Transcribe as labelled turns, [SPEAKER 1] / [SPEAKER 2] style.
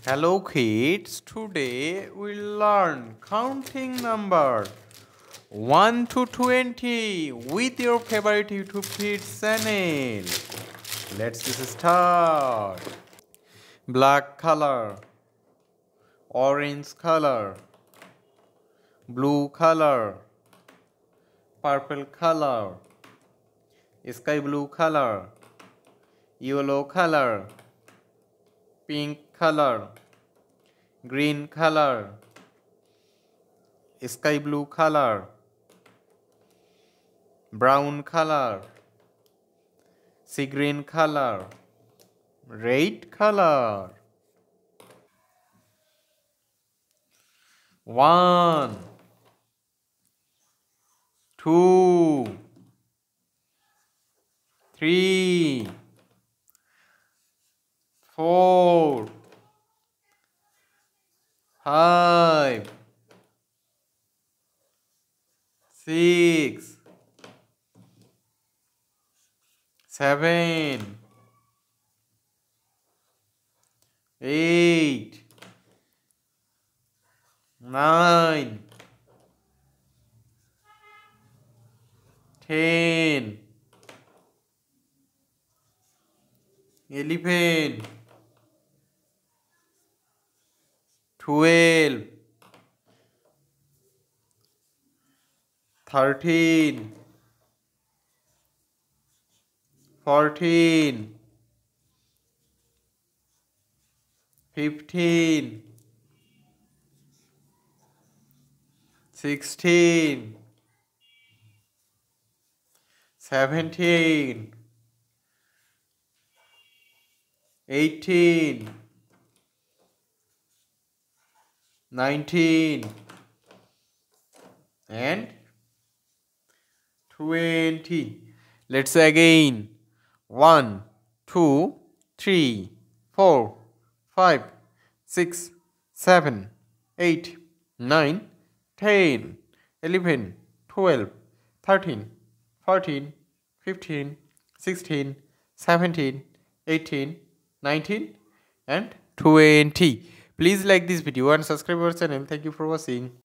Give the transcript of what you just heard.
[SPEAKER 1] Hello kids, today we'll learn counting number 1 to 20 with your favorite YouTube Kids channel. Let's just start. Black color, orange color, blue color, purple color, sky blue color, yellow color, pink color, green color, sky blue color, brown color, sea green color, red color. 1, 2, 3, 4, 5, 6, 7, 8, 9, 10, 11, 12, 13, 14, 15, 16, 17, 18, 19, and 20. Let's say again. 1, 2, 3, 4, 5, 6, 7, 8, 9, 10, 11, 12, 13, 14, 15, 16, 17, 18, 19, and 20. Please like this video and subscribe our channel. Thank you for watching.